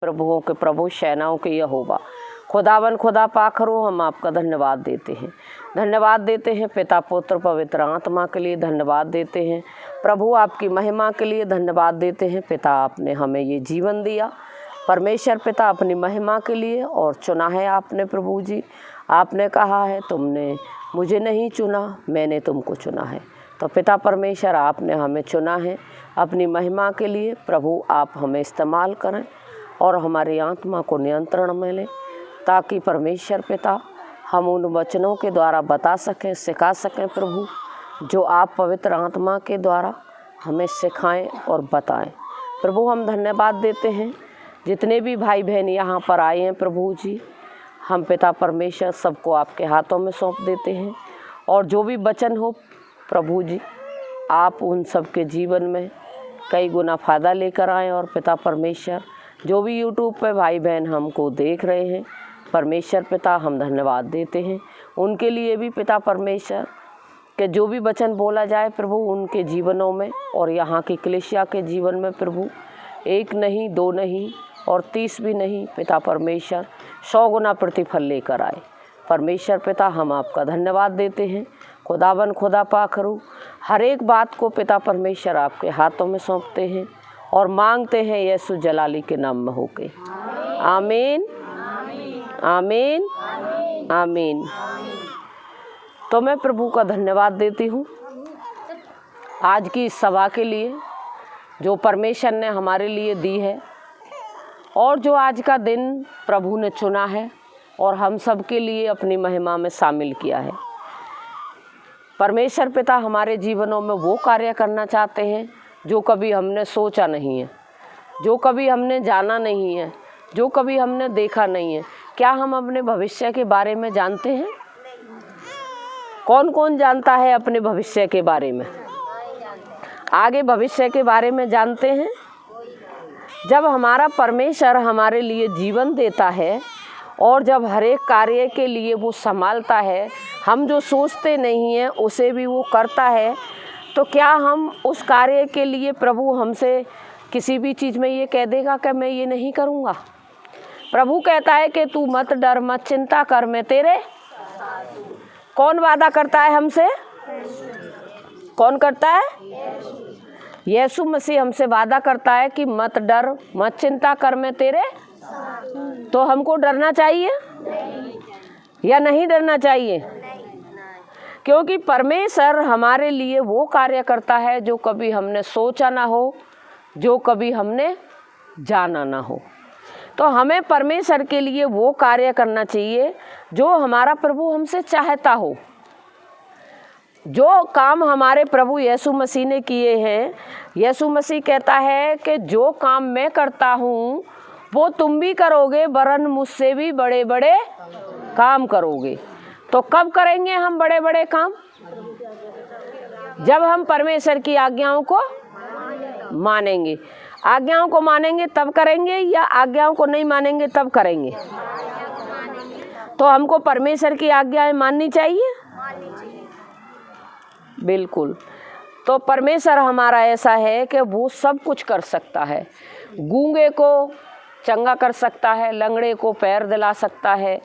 प्रभुओं के प्रभु, सेनाओं के यहोवा, खुदावन खुदा पाखरो, हम आपका धन्यवाद देते हैं। धन्यवाद देते हैं पिता, पुत्र, पवित्र आत्मा के लिए धन्यवाद देते हैं प्रभु, आपकी महिमा के लिए धन्यवाद देते हैं पिता। आपने हमें ये जीवन दिया परमेश्वर पिता अपनी महिमा के लिए और चुना है आपने प्रभु जी। आपने कहा है तुमने मुझे नहीं चुना, मैंने तुमको चुना है। तो पिता परमेश्वर आपने हमें चुना है अपनी महिमा के लिए प्रभु। आप हमें इस्तेमाल करें और हमारी आत्मा को नियंत्रण में लें, ताकि परमेश्वर पिता हम उन वचनों के द्वारा बता सकें, सिखा सकें प्रभु, जो आप पवित्र आत्मा के द्वारा हमें सिखाएं और बताएं प्रभु। हम धन्यवाद देते हैं जितने भी भाई बहन यहाँ पर आए हैं प्रभु जी, हम पिता परमेश्वर सबको आपके हाथों में सौंप देते हैं। और जो भी वचन हो प्रभु जी, आप उन सब के जीवन में कई गुना फ़ायदा लेकर आएँ। और पिता परमेश्वर जो भी यूट्यूब पे भाई बहन हमको देख रहे हैं परमेश्वर पिता, हम धन्यवाद देते हैं उनके लिए भी पिता परमेश्वर, कि जो भी वचन बोला जाए प्रभु उनके जीवनों में और यहाँ की कलीसिया के जीवन में प्रभु, 1 नहीं 2 नहीं और 30 भी नहीं पिता परमेश्वर, 100 गुना प्रतिफल लेकर आए परमेश्वर पिता। हम आपका धन्यवाद देते हैं खुदावन खुदा पाखरू। हर एक बात को पिता परमेश्वर आपके हाथों में सौंपते हैं और मांगते हैं यीशु जलाली के नाम में होके, आमीन आमीन आमीन। तो मैं प्रभु का धन्यवाद देती हूँ आज की इस सभा के लिए जो परमेश्वर ने हमारे लिए दी है, और जो आज का दिन प्रभु ने चुना है और हम सब के लिए अपनी महिमा में शामिल किया है। परमेश्वर पिता हमारे जीवनों में वो कार्य करना चाहते हैं जो कभी हमने सोचा नहीं है, जो कभी हमने जाना नहीं है, जो कभी हमने देखा नहीं है। क्या हम अपने भविष्य के बारे में जानते हैं? कौन कौन जानता है अपने भविष्य के बारे में? आगे भविष्य के बारे में जानते हैं? जब हमारा परमेश्वर हमारे लिए जीवन देता है और जब हर एक कार्य के लिए वो संभालता है, हम जो सोचते नहीं हैं उसे भी वो करता है, तो क्या हम उस कार्य के लिए प्रभु हमसे किसी भी चीज़ में ये कह देगा कि मैं ये नहीं करूँगा? प्रभु कहता है कि तू मत डर, मत चिंता कर, मैं तेरे। कौन वादा करता है हमसे? कौन करता है? यीशु मसीह हमसे वादा करता है कि मत डर, मत चिंता कर, मैं तेरे। तो हमको डरना चाहिए या नहीं डरना चाहिए? क्योंकि परमेश्वर हमारे लिए वो कार्य करता है जो कभी हमने सोचा ना हो, जो कभी हमने जाना ना हो। तो हमें परमेश्वर के लिए वो कार्य करना चाहिए जो हमारा प्रभु हमसे चाहता हो। जो काम हमारे प्रभु यीशु मसीह ने किए हैं, यीशु मसीह कहता है कि जो काम मैं करता हूँ वो तुम भी करोगे, वरन मुझसे भी बड़े बड़े काम करोगे। तो कब करेंगे हम बड़े बड़े काम? जब हम परमेश्वर की आज्ञाओं को मानेंगे। आज्ञाओं को मानेंगे तब करेंगे, या आज्ञाओं को नहीं मानेंगे तब करेंगे? तो हमको परमेश्वर की आज्ञाएं माननी चाहिए, बिल्कुल। तो परमेश्वर हमारा ऐसा है कि वो सब कुछ कर सकता है। गूंगे को चंगा कर सकता है, लंगड़े को पैर दिला सकता है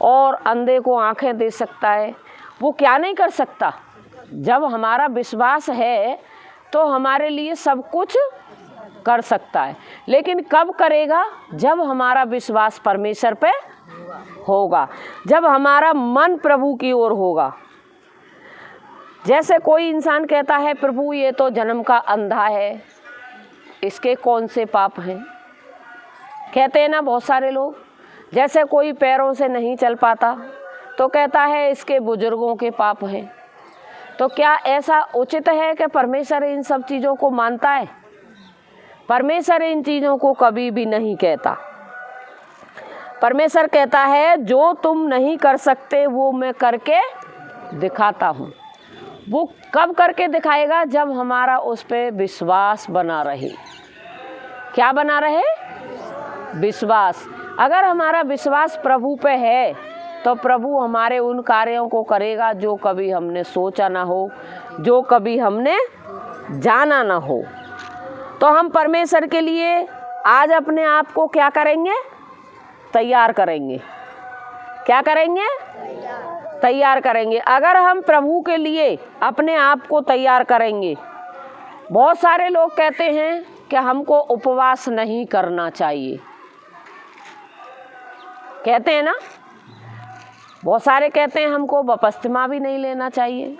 और अंधे को आंखें दे सकता है। वो क्या नहीं कर सकता? जब हमारा विश्वास है तो हमारे लिए सब कुछ कर सकता है। लेकिन कब करेगा? जब हमारा विश्वास परमेश्वर पे होगा, जब हमारा मन प्रभु की ओर होगा। जैसे कोई इंसान कहता है प्रभु ये तो जन्म का अंधा है, इसके कौन से पाप हैं? कहते हैं ना बहुत सारे लोग। जैसे कोई पैरों से नहीं चल पाता तो कहता है इसके बुजुर्गों के पाप हैं। तो क्या ऐसा उचित है कि परमेश्वर इन सब चीज़ों को मानता है? परमेश्वर इन चीज़ों को कभी भी नहीं कहता। परमेश्वर कहता है जो तुम नहीं कर सकते वो मैं करके दिखाता हूँ। वो कब करके दिखाएगा? जब हमारा उस पर विश्वास बना रहे। क्या बना रहे? विश्वास। अगर हमारा विश्वास प्रभु पे है तो प्रभु हमारे उन कार्यों को करेगा जो कभी हमने सोचा ना हो, जो कभी हमने जाना ना हो। तो हम परमेश्वर के लिए आज अपने आप को क्या करेंगे? तैयार करेंगे। क्या करेंगे? तैयार करेंगे। अगर हम प्रभु के लिए अपने आप को तैयार करेंगे, बहुत सारे लोग कहते हैं कि हमको उपवास नहीं करना चाहिए, कहते हैं ना, बहुत सारे कहते हैं हमको बपतिस्मा भी नहीं लेना चाहिए।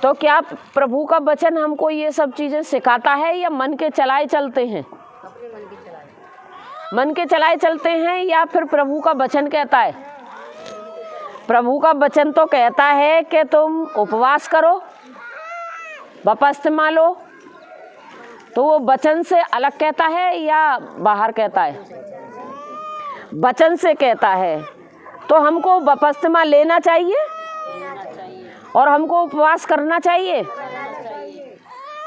तो क्या प्रभु का वचन हमको ये सब चीज़ें सिखाता है या मन के चलाए चलते हैं? मन के चलाए चलते हैं या फिर प्रभु का वचन कहता है? प्रभु का वचन तो कहता है कि तुम उपवास करो, बपतिस्मा लो। तो वो वचन से अलग कहता है या बाहर कहता है? वचन से कहता है। तो हमको बपतिस्मा लेना चाहिए और हमको उपवास करना चाहिए,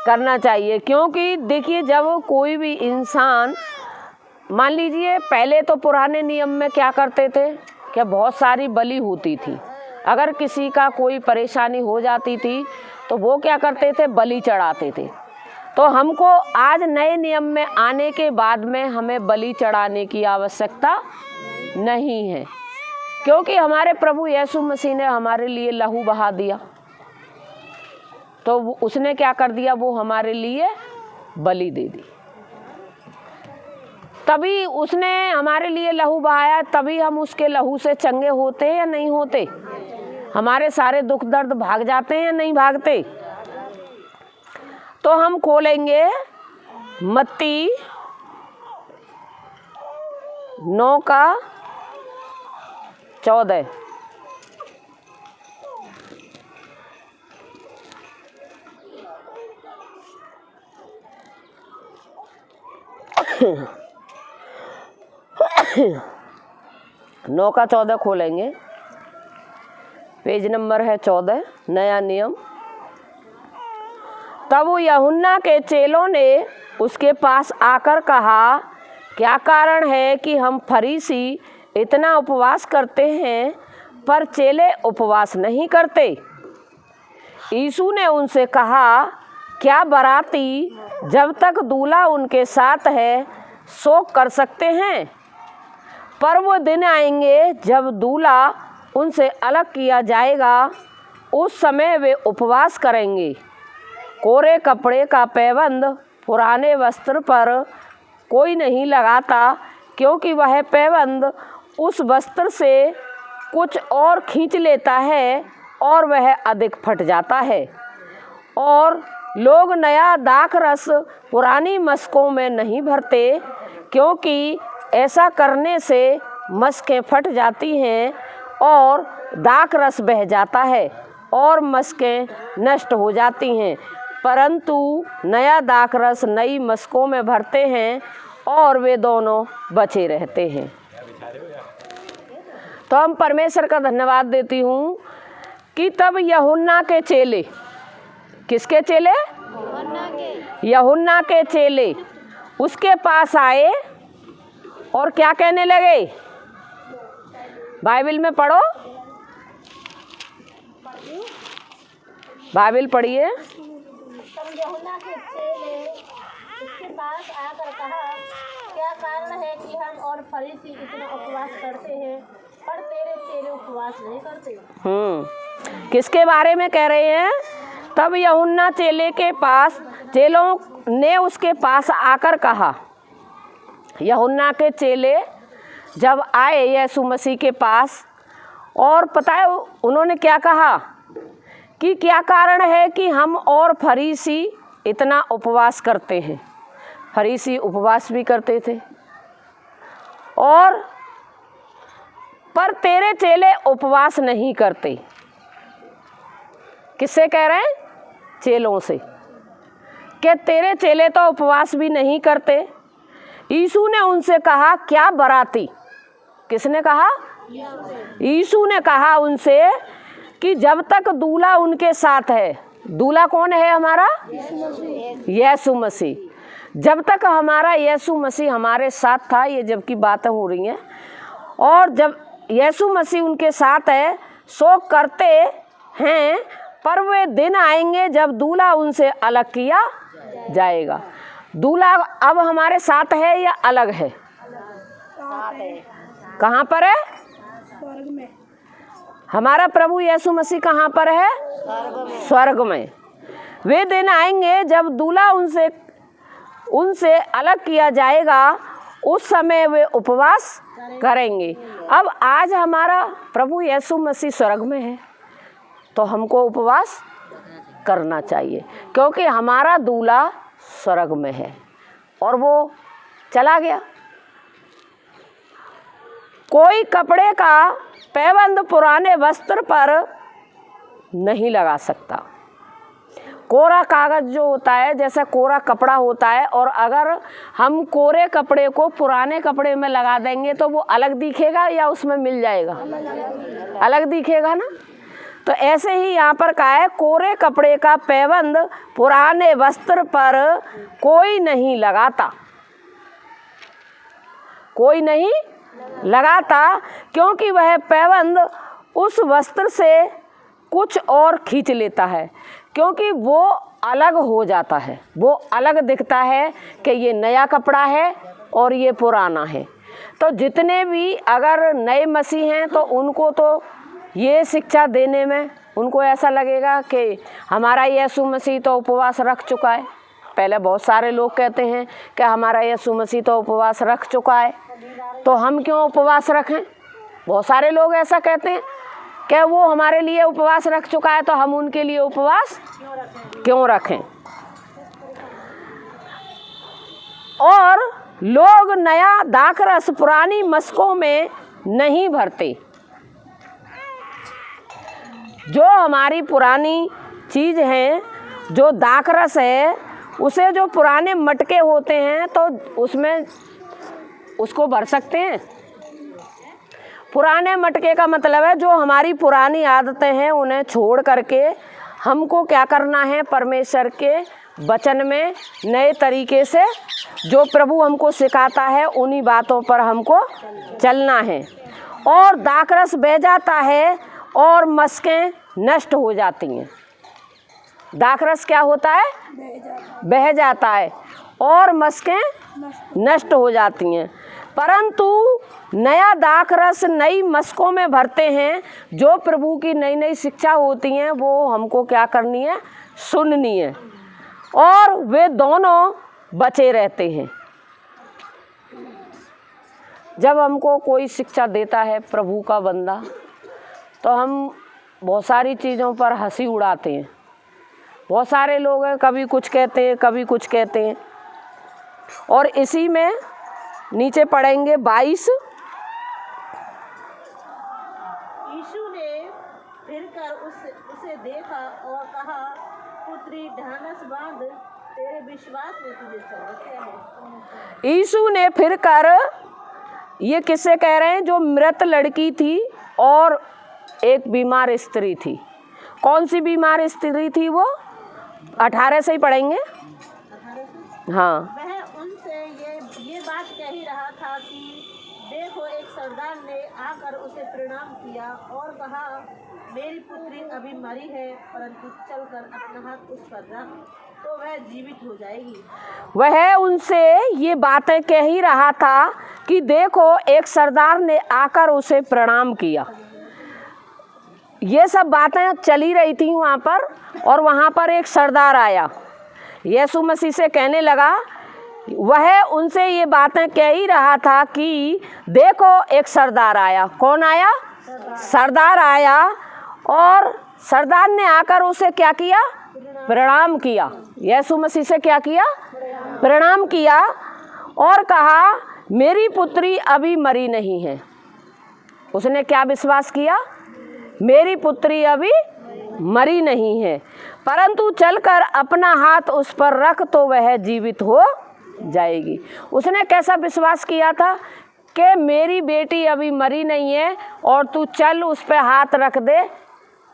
करना चाहिए। क्योंकि देखिए, जब कोई भी इंसान, मान लीजिए पहले तो पुराने नियम में क्या करते थे कि बहुत सारी बलि होती थी। अगर किसी का कोई परेशानी हो जाती थी तो वो क्या करते थे? बलि चढ़ाते थे। तो हमको आज नए नियम में आने के बाद में हमें बलि चढ़ाने की आवश्यकता नहीं है, क्योंकि हमारे प्रभु यीशु मसीह ने हमारे लिए लहू बहा दिया। तो उसने क्या कर दिया? वो हमारे लिए बलि दे दी। तभी उसने हमारे लिए लहू बहाया, तभी हम उसके लहू से चंगे होते हैं या नहीं होते? हमारे सारे दुख दर्द भाग जाते हैं या नहीं भागते? तो हम खोलेंगे मत्ती 9:14। नौ का 14 खोलेंगे, पेज नंबर है 14, नया नियम। तब यूहन्ना के चेलों ने उसके पास आकर कहा, क्या कारण है कि हम फरीसी इतना उपवास करते हैं पर चेले उपवास नहीं करते? यीशु ने उनसे कहा, क्या बाराती जब तक दूल्हा उनके साथ है शोक कर सकते हैं? पर वो दिन आएंगे जब दूल्हा उनसे अलग किया जाएगा, उस समय वे उपवास करेंगे। कोरे कपड़े का पैबंद पुराने वस्त्र पर कोई नहीं लगाता, क्योंकि वह पैबंद उस वस्त्र से कुछ और खींच लेता है और वह अधिक फट जाता है। और लोग नया दाखरस पुरानी मशकों में नहीं भरते, क्योंकि ऐसा करने से मशकें फट जाती हैं और दाखरस बह जाता है और मशकें नष्ट हो जाती हैं। परंतु नया दाखरस नई मशकों में भरते हैं और वे दोनों बचे रहते हैं। तो हम परमेश्वर का धन्यवाद देती हूँ कि तब यूहन्ना के चेले, किसके चेले? यूहन्ना के चेले उसके पास आए और क्या कहने लगे? बाइबल में पढ़ो, बाइबल पढ़िए। यूहन्ना के चेले उसके पास आकर कहा, क्या कारण है कि हम और फरीसी इतना उपवास करते हैं पर तेरे चेले उपवास नहीं करते? किसके बारे में कह रहे हैं? तब यूहन्ना चेलों ने उसके पास आकर कहा। यूहन्ना के चेले जब आए यीशु मसीह के पास, और पता है उन्होंने क्या कहा कि क्या कारण है कि हम और फरीसी इतना उपवास करते हैं। फरीसी उपवास भी करते थे, और पर तेरे चेले उपवास नहीं करते। किससे कह रहे हैं? चेलों से, कि तेरे चेले तो उपवास भी नहीं करते। यीशु ने उनसे कहा, क्या बाराती? किसने कहा? यीशु ने कहा उनसे कि जब तक दूल्हा उनके साथ है, दूल्हा कौन है? हमारा यीशु मसीह। जब तक हमारा यीशु मसीह हमारे साथ था, ये जब की बातें हो रही हैं, और जब यीशु मसीह उनके साथ है, शोक करते हैं, पर वे दिन आएंगे जब दूल्हा उनसे अलग किया जाएगा। दूल्हा अब हमारे साथ है या अलग है? कहाँ पर है? स्वर्ग में। हमारा प्रभु यीशु मसीह कहाँ पर है? स्वर्ग में। वे दिन आएंगे जब दूल्हा उनसे अलग किया जाएगा, उस समय वे उपवास करेंगे। अब आज हमारा प्रभु यीशु मसीह स्वर्ग में है तो हमको उपवास करना चाहिए, क्योंकि हमारा दूल्हा स्वर्ग में है और वो चला गया। कोई कपड़े का पैबंद पुराने वस्त्र पर नहीं लगा सकता। कोरा कागज जो होता है, जैसे कोरा कपड़ा होता है, और अगर हम कोरे कपड़े को पुराने कपड़े में लगा देंगे तो वो अलग दिखेगा या उसमें मिल जाएगा? अलग दिखेगा ना। तो ऐसे ही यहाँ पर कहा है, कोरे कपड़े का पैबंद पुराने वस्त्र पर कोई नहीं लगाता, कोई नहीं लगाता, क्योंकि वह पैबंद उस वस्त्र से कुछ और खींच लेता है, क्योंकि वो अलग हो जाता है, वो अलग दिखता है कि ये नया कपड़ा है और ये पुराना है। तो जितने भी अगर नए मसीह हैं तो उनको तो ये शिक्षा देने में उनको ऐसा लगेगा कि हमारा यीशु मसीह तो उपवास रख चुका है। पहले बहुत सारे लोग कहते हैं कि हमारा यीशु मसीह तो उपवास रख चुका है, तो हम क्यों उपवास रखें? बहुत सारे लोग ऐसा कहते हैं कि वो हमारे लिए उपवास रख चुका है तो हम उनके लिए उपवास क्यों रखें। और लोग नया दाखरस पुरानी मशकों में नहीं भरते। जो हमारी पुरानी चीज़ है, जो दाखरस है, उसे जो पुराने मटके होते हैं तो उसमें उसको भर सकते हैं। पुराने मटके का मतलब है जो हमारी पुरानी आदतें हैं उन्हें छोड़ करके हमको क्या करना है? परमेश्वर के वचन में नए तरीके से जो प्रभु हमको सिखाता है उन्हीं बातों पर हमको चलना है। और दाखरस बह जाता है और मशकें नष्ट हो जाती हैं। दाखरस क्या होता है? बह जाता है और मशकें नष्ट हो जाती हैं। परंतु नया दाखरस नई मशकों में भरते हैं। जो प्रभु की नई नई शिक्षा होती हैं वो हमको क्या करनी है? सुननी है, और वे दोनों बचे रहते हैं। जब हमको कोई शिक्षा देता है प्रभु का बंदा, तो हम बहुत सारी चीज़ों पर हंसी उड़ाते हैं। बहुत सारे लोग हैं, कभी कुछ कहते हैं, कभी कुछ कहते हैं। और इसी में नीचे पढ़ेंगे 22। यीशु ने फिरकर उसे देखा और कहा, पुत्री ढानस बांध, तेरे विश्वास ने तुझे चंगाया है। यीशु ने फिरकर, ये किससे कह रहे हैं? जो मृत लड़की थी और एक बीमार स्त्री थी। कौन सी बीमार स्त्री थी वो? 18 से ही पढ़ेंगे। हाँ। वह उनसे ये बात कह ही रहा था कि देखो, एक सरदार ने आकर उसे प्रणाम किया और कहा, मेरी पुत्री अभी मरी है, परंतु चलकर अपना हाथ उस पर रख, तो वह जीवित हो जाएगी। वह उनसे ये बातें कह ही रहा था कि देखो, एक सरदार ने आकर उसे प्रणाम किया। ये सब बातें चली रही थी वहाँ पर, और वहाँ पर एक सरदार आया, यीशु मसीह से कहने लगा। वह उनसे ये बातें कह ही रहा था कि देखो, एक सरदार आया। कौन आया? सरदार आया। और सरदार ने आकर उसे क्या किया? प्रणाम किया। यीशु मसीह से क्या किया? प्रणाम किया और कहा, मेरी पुत्री अभी मरी नहीं है। उसने क्या विश्वास किया? मेरी पुत्री अभी मरी नहीं है, परंतु चलकर अपना हाथ उस पर रख, तो वह जीवित हो जाएगी। उसने कैसा विश्वास किया था कि मेरी बेटी अभी मरी नहीं है और तू चल उस पर हाथ रख दे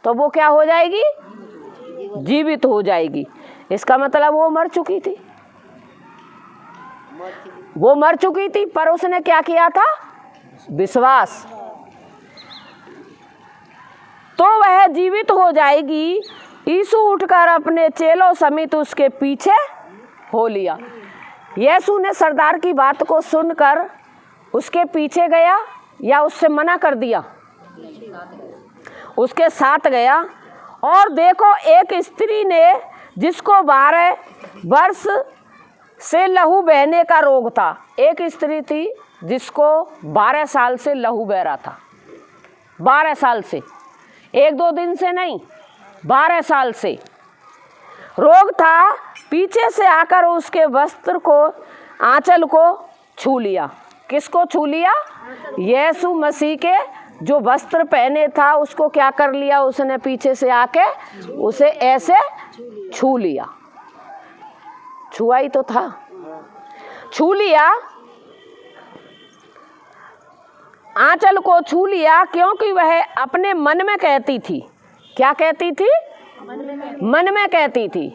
तो वो क्या हो जाएगी? जीवित हो जाएगी। इसका मतलब वो मर चुकी थी, वो मर चुकी थी, पर उसने क्या किया था? विश्वास। तो वह जीवित हो जाएगी। यीशु उठकर अपने चेलों समेत उसके पीछे हो लिया। यीशु ने सरदार की बात को सुनकर उसके पीछे गया या उससे मना कर दिया? उसके साथ गया। और देखो, एक स्त्री ने जिसको 12 वर्ष से लहू बहने का रोग था, एक स्त्री थी जिसको 12 साल से लहू बह रहा था। 12 साल से, 1-2 दिन से नहीं, 12 साल से रोग था। पीछे से आकर उसके वस्त्र को, आंचल को छू लिया। किसको छू लिया? यीशु मसीह के जो वस्त्र पहने था उसको क्या कर लिया? उसने पीछे से आके उसे ऐसे छू लिया। छुआ ही तो था, छू लिया, आंचल को छू लिया, क्योंकि वह अपने मन में कहती थी। क्या कहती थी? मन में कहती थी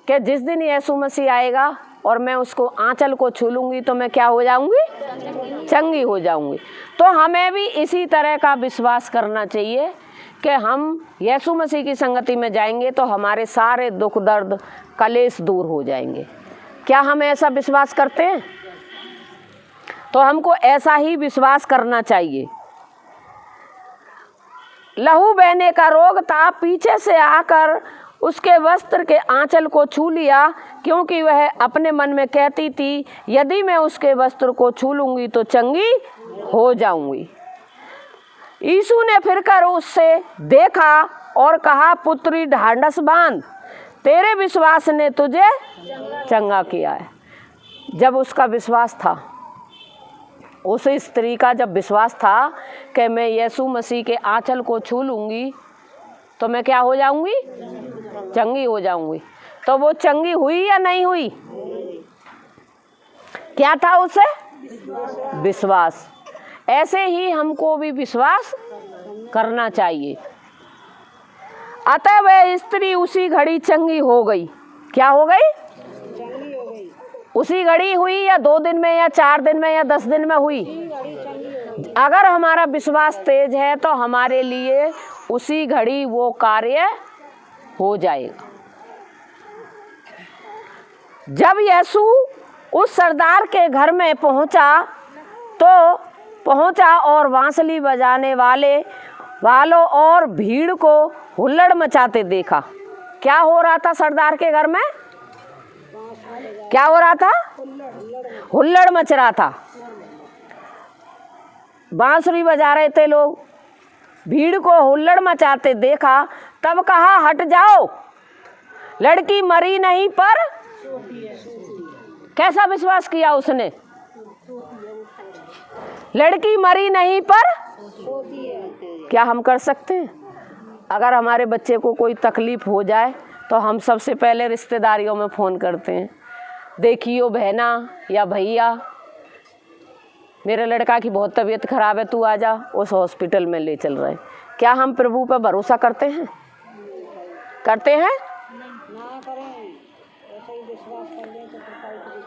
कि जिस दिन यीशु मसीह आएगा और मैं उसको आंचल को छू लूँगी तो मैं क्या हो जाऊँगी? चंगी हो जाऊँगी। तो हमें भी इसी तरह का विश्वास करना चाहिए कि हम यीशु मसीह की संगति में जाएंगे तो हमारे सारे दुख दर्द कलेश दूर हो जाएंगे। क्या हम ऐसा विश्वास करते हैं? तो हमको ऐसा ही विश्वास करना चाहिए। लहू बहने का रोग था, पीछे से आकर उसके वस्त्र के आंचल को छू लिया, क्योंकि वह अपने मन में कहती थी, यदि मैं उसके वस्त्र को छू लूँगी तो चंगी हो जाऊँगी। यीशु ने फिरकर उससे देखा और कहा, पुत्री ढांढस बांध, तेरे विश्वास ने तुझे चंगा किया है। जब उसका विश्वास था, उस स्त्री का जब विश्वास था कि मैं यीशु मसीह के आंचल को छू लूँगी तो मैं क्या हो जाऊँगी? चंगी हो जाऊँगी। तो वो चंगी हुई या नहीं हुई? क्या था उसे? विश्वास। ऐसे ही हमको भी विश्वास करना चाहिए। अतः वह स्त्री उसी घड़ी चंगी हो गई। क्या हो गई? उसी घड़ी हुई या 2 दिन में या 4 दिन में या 10 दिन में हुई? अगर हमारा विश्वास तेज है तो हमारे लिए उसी घड़ी वो कार्य हो जाएगा। जब यीशु उस सरदार के घर में पहुंचा और बांसुरी बजाने वालों और भीड़ को हुल्लड़ मचाते देखा। क्या हो रहा था सरदार के घर में? क्या हो रहा था? हुल्लड़ मच रहा था। बांसुरी बजा रहे थे लोग, भीड़ को हुल्लड़ मचाते देखा। तब कहा, हट जाओ, लड़की मरी नहीं पर। कैसा विश्वास किया उसने? लड़की मरी नहीं पर। क्या हम कर सकते हैं? अगर हमारे बच्चे को कोई तकलीफ हो जाए तो हम सबसे पहले रिश्तेदारियों में फ़ोन करते हैं, देखियो बहना या भैया, मेरे लड़का की बहुत तबीयत खराब है, तू आजा, उस हॉस्पिटल में ले चल रहे हैं। क्या हम प्रभु पर भरोसा करते हैं? करते हैं?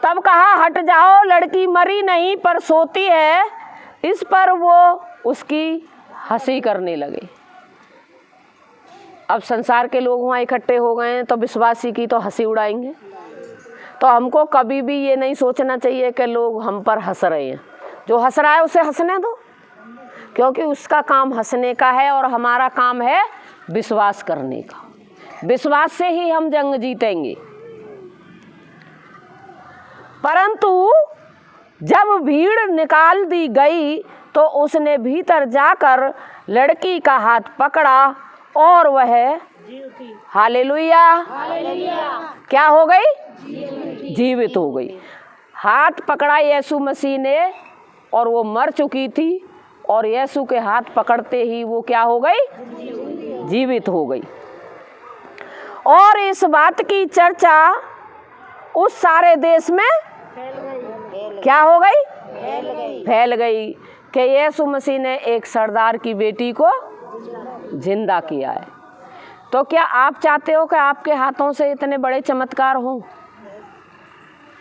तब कहा, हट जाओ, लड़की मरी नहीं पर सोती है। इस पर वो उसकी हंसी करने लगे। अब संसार के लोग वहाँ इकट्ठे हो गए हैं तो विश्वासी की तो हंसी उड़ाएंगे। तो हमको कभी भी ये नहीं सोचना चाहिए कि लोग हम पर हंस रहे हैं। जो हंस रहा है उसे हंसने दो, क्योंकि उसका काम हंसने का है और हमारा काम है विश्वास करने का। विश्वास से ही हम जंग जीतेंगे। परंतु जब भीड़ निकाल दी गई तो उसने भीतर जाकर लड़की का हाथ पकड़ा और वह हालेलुया क्या हो गई? जीवित हो गई। हाथ पकड़ा यीशु मसीह ने और वो मर चुकी थी, और यीशु के हाथ पकड़ते ही वो क्या हो गई? जीवित हो गई। और इस बात की चर्चा उस सारे देश में क्या हो गई? फैल गई कि यीशु मसीह ने एक सरदार की बेटी को जिंदा किया है। तो क्या आप चाहते हो कि आपके हाथों से इतने बड़े चमत्कार हों?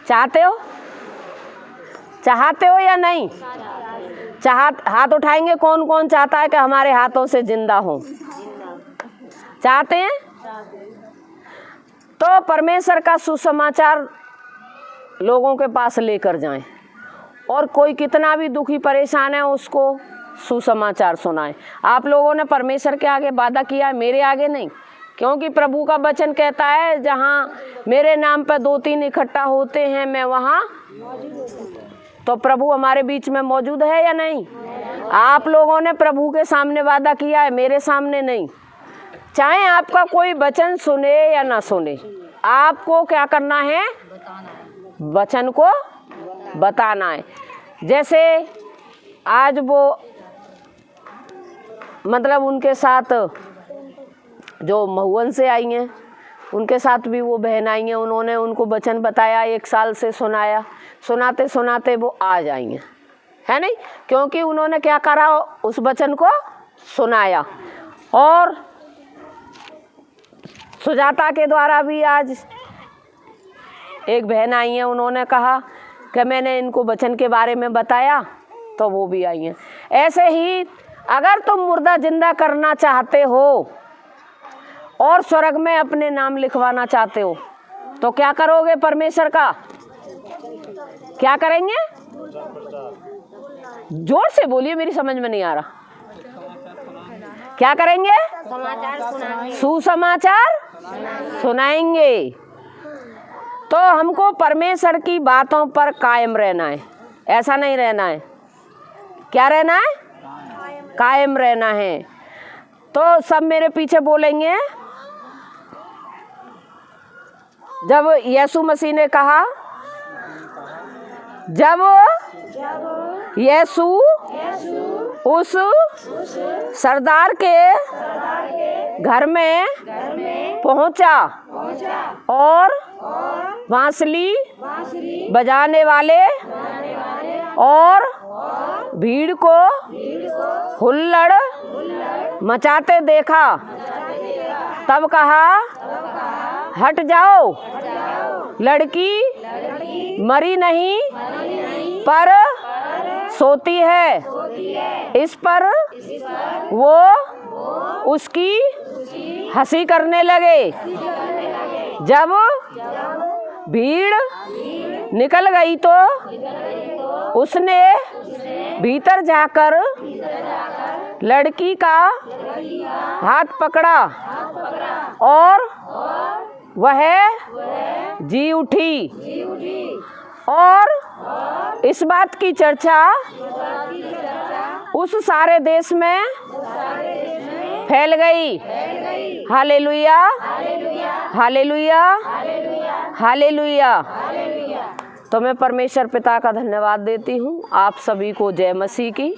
चाहते हो? चाहते हो या नहीं? हाथ उठाएंगे। कौन कौन चाहता है कि हमारे हाथों से जिंदा हो? चाहते हैं? तो परमेश्वर का सुसमाचार लोगों के पास लेकर जाएं और कोई कितना भी दुखी परेशान है उसको सुसमाचार सुनाएं। आप लोगों ने परमेश्वर के आगे वादा किया है, मेरे आगे नहीं, क्योंकि प्रभु का वचन कहता है जहाँ मेरे नाम पर 2-3 इकट्ठा होते हैं मैं वहाँ। तो प्रभु हमारे बीच में मौजूद है या नहीं? आप लोगों ने प्रभु के सामने वादा किया है, मेरे सामने नहीं। चाहे आपका कोई वचन सुने या ना सुने, आपको क्या करना है? वचन को बताना है। जैसे आज वो मतलब उनके साथ जो महुवन से आई हैं, उनके साथ भी वो बहन आई हैं, उन्होंने उनको वचन बताया, 1 साल से सुनाया, सुनाते सुनाते वो आ जाई हैं, है नहीं? क्योंकि उन्होंने क्या करा? उस वचन को सुनाया। और सुजाता के द्वारा भी आज एक बहन आई हैं, उन्होंने कहा कि मैंने इनको वचन के बारे में बताया, तो वो भी आई हैं। ऐसे ही अगर तुम मुर्दा जिंदा करना चाहते हो और स्वर्ग में अपने नाम लिखवाना चाहते हो तो क्या करोगे? परमेश्वर का क्या करेंगे? जोर से बोलिए, मेरी समझ में नहीं आ रहा। क्या करेंगे? सुसमाचार सुनाएंगे। तो हमको परमेश्वर की बातों पर कायम रहना है, ऐसा नहीं रहना है। क्या रहना है? कायम रहना है। तो सब मेरे पीछे बोलेंगे। जब यीशु मसीह ने कहा, जब यीशु उस सरदार के घर में पहुंचा और बांसुरी बजाने वाले और भीड़ को हुल्लड़ मचाते देखा, तब कहा, हट जाओ, लड़की मरी नहीं पर सोती है। इस पर वो उसकी हंसी करने लगे। जब भीड़ निकल गई तो उसने भीतर जाकर लड़की का हाथ पकड़ा और वह जी उठी। और इस बात की चर्चा उस सारे देश में फैल गई। Hallelujah, hallelujah, hallelujah. तो मैं परमेश्वर पिता का धन्यवाद देती हूँ। आप सभी को जय मसीह की।